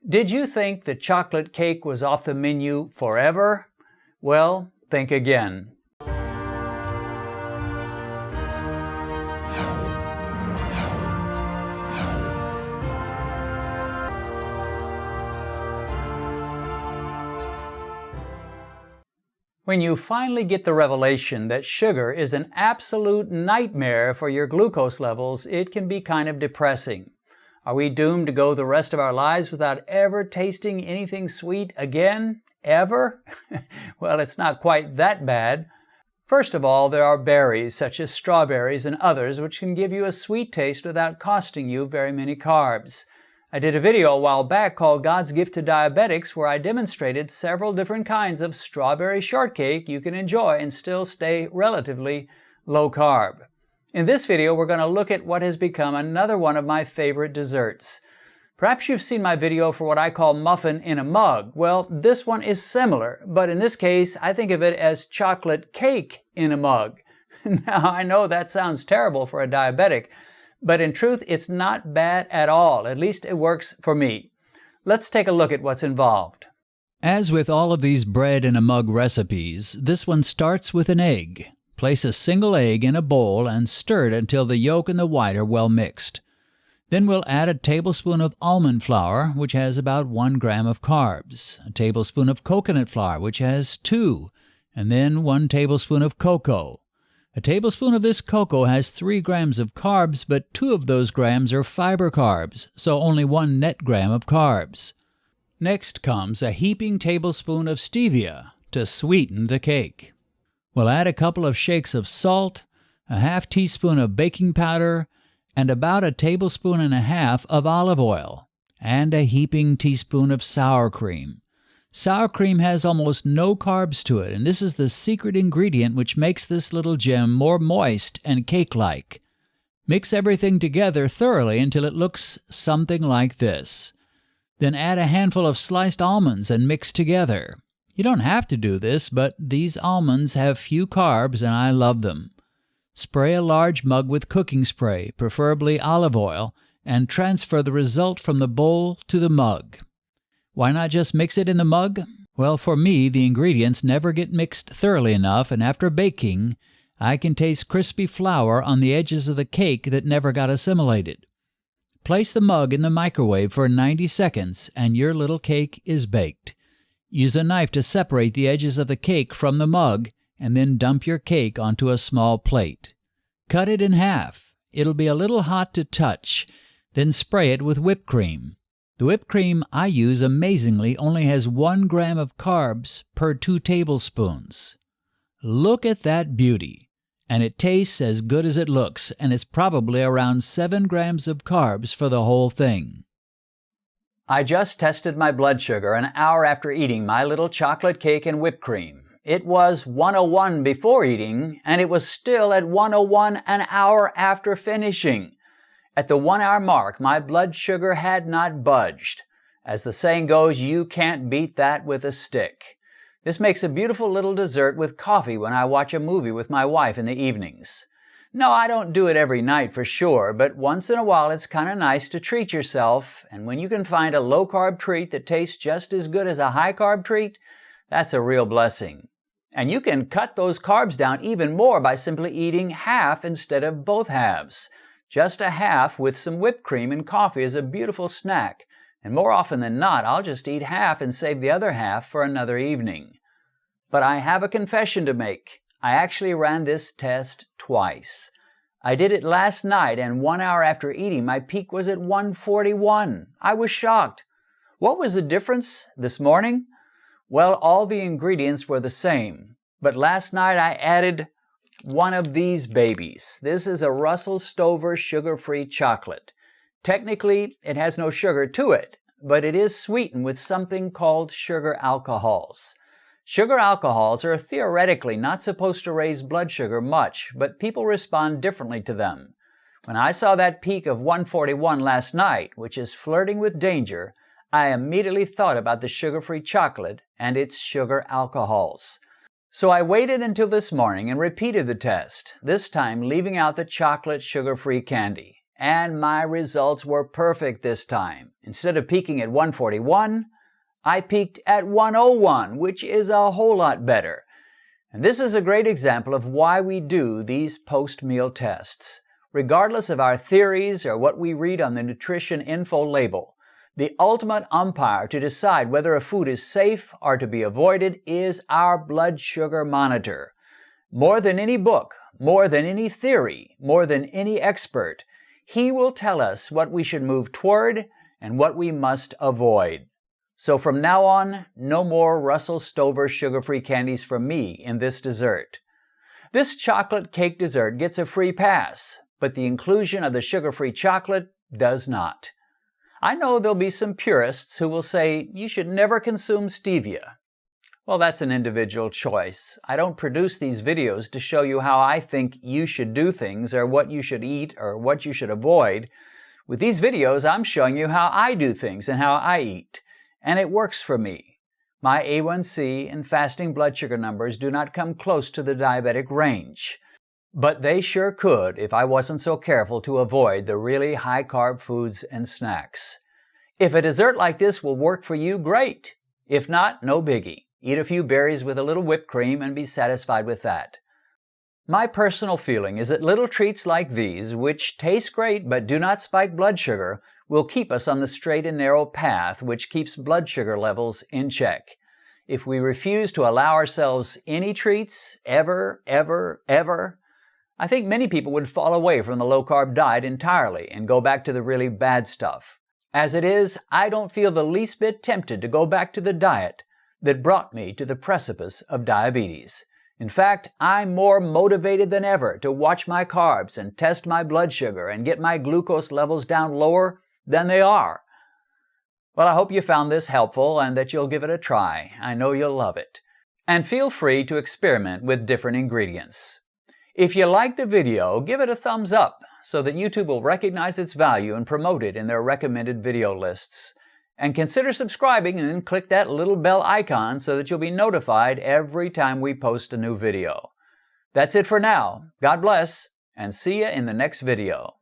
Did you think the chocolate cake was off the menu forever? Well, think again. When you finally get the revelation that sugar is an absolute nightmare for your glucose levels, it can be kind of depressing. Are we doomed to go the rest of our lives without ever tasting anything sweet again? Ever? Well, it's not quite that bad. First of all, there are berries such as strawberries and others which can give you a sweet taste without costing you very many carbs. I did a video a while back called God's Gift to Diabetics where I demonstrated several different kinds of strawberry shortcake you can enjoy and still stay relatively low carb. In this video, we're going to look at what has become another one of my favorite desserts. Perhaps you've seen my video for what I call muffin in a mug. Well, this one is similar, but in this case, I think of it as chocolate cake in a mug. Now, I know that sounds terrible for a diabetic, but in truth, it's not bad at all. At least it works for me. Let's take a look at what's involved. As with all of these bread in a mug recipes, this one starts with an egg. Place a single egg in a bowl and stir it until the yolk and the white are well mixed. Then we'll add a tablespoon of almond flour, which has about 1 gram of carbs, a tablespoon of coconut flour, which has 2, and then 1 tablespoon of cocoa. A tablespoon of this cocoa has 3 grams of carbs, but 2 of those grams are fiber carbs, so only 1 net gram of carbs. Next comes a heaping tablespoon of stevia to sweeten the cake. We'll add a couple of shakes of salt, a half teaspoon of baking powder, and about a tablespoon and a half of olive oil, and a heaping teaspoon of sour cream. Sour cream has almost no carbs to it, and this is the secret ingredient which makes this little gem more moist and cake-like. Mix everything together thoroughly until it looks something like this. Then add a handful of sliced almonds and mix together. You don't have to do this, but these almonds have few carbs and I love them. Spray a large mug with cooking spray, preferably olive oil, and transfer the result from the bowl to the mug. Why not just mix it in the mug? Well, for me, the ingredients never get mixed thoroughly enough, and after baking, I can taste crispy flour on the edges of the cake that never got assimilated. Place the mug in the microwave for 90 seconds, and your little cake is baked. Use a knife to separate the edges of the cake from the mug, and then dump your cake onto a small plate. Cut it in half. It'll be a little hot to touch. Then spray it with whipped cream. The whipped cream I use amazingly only has 1 gram of carbs per 2 tablespoons. Look at that beauty. And it tastes as good as it looks, and it's probably around 7 grams of carbs for the whole thing. I just tested my blood sugar an hour after eating my little chocolate cake and whipped cream. It was 101 before eating, and it was still at 101 an hour after finishing. At the 1 hour mark, my blood sugar had not budged. As the saying goes, you can't beat that with a stick. This makes a beautiful little dessert with coffee when I watch a movie with my wife in the evenings. No, I don't do it every night for sure, but once in a while it's kind of nice to treat yourself, and when you can find a low-carb treat that tastes just as good as a high-carb treat, that's a real blessing. And you can cut those carbs down even more by simply eating half instead of both halves. Just a half with some whipped cream and coffee is a beautiful snack, and more often than not, I'll just eat half and save the other half for another evening. But I have a confession to make. I actually ran this test twice. I did it last night, and 1 hour after eating, my peak was at 141. I was shocked. What was the difference this morning? Well, all the ingredients were the same, but last night I added one of these babies. This is a Russell Stover sugar-free chocolate. Technically, it has no sugar to it, but it is sweetened with something called sugar alcohols. Sugar alcohols are theoretically not supposed to raise blood sugar much, but people respond differently to them. When I saw that peak of 141 last night, which is flirting with danger, I immediately thought about the sugar-free chocolate and its sugar alcohols. So I waited until this morning and repeated the test, this time leaving out the chocolate sugar-free candy. and my results were perfect this time. Instead of peaking at 141, I peaked at 101, which is a whole lot better. And this is a great example of why we do these post-meal tests. Regardless of our theories or what we read on the nutrition info label, the ultimate umpire to decide whether a food is safe or to be avoided is our blood sugar monitor. More than any book, more than any theory, more than any expert, he will tell us what we should move toward and what we must avoid. So from now on, no more Russell Stover sugar-free candies from me in this dessert. This chocolate cake dessert gets a free pass, but the inclusion of the sugar-free chocolate does not. I know there'll be some purists who will say you should never consume stevia. Well, that's an individual choice. I don't produce these videos to show you how I think you should do things or what you should eat or what you should avoid. With these videos, I'm showing you how I do things and how I eat. And it works for me. My A1C and fasting blood sugar numbers do not come close to the diabetic range. But they sure could if I wasn't so careful to avoid the really high-carb foods and snacks. If a dessert like this will work for you, great. If not, no biggie. Eat a few berries with a little whipped cream and be satisfied with that. My personal feeling is that little treats like these, which taste great but do not spike blood sugar, will keep us on the straight and narrow path which keeps blood sugar levels in check. If we refuse to allow ourselves any treats, ever, I think many people would fall away from the low-carb diet entirely and go back to the really bad stuff. As it is, I don't feel the least bit tempted to go back to the diet that brought me to the precipice of diabetes. In fact, I'm more motivated than ever to watch my carbs and test my blood sugar and get my glucose levels down lower than they are. Well, I hope you found this helpful and that you'll give it a try. I know you'll love it. And feel free to experiment with different ingredients. If you liked the video, give it a thumbs up so that YouTube will recognize its value and promote it in their recommended video lists. And consider subscribing and then click that little bell icon so that you'll be notified every time we post a new video. That's it for now. God bless, and see you in the next video.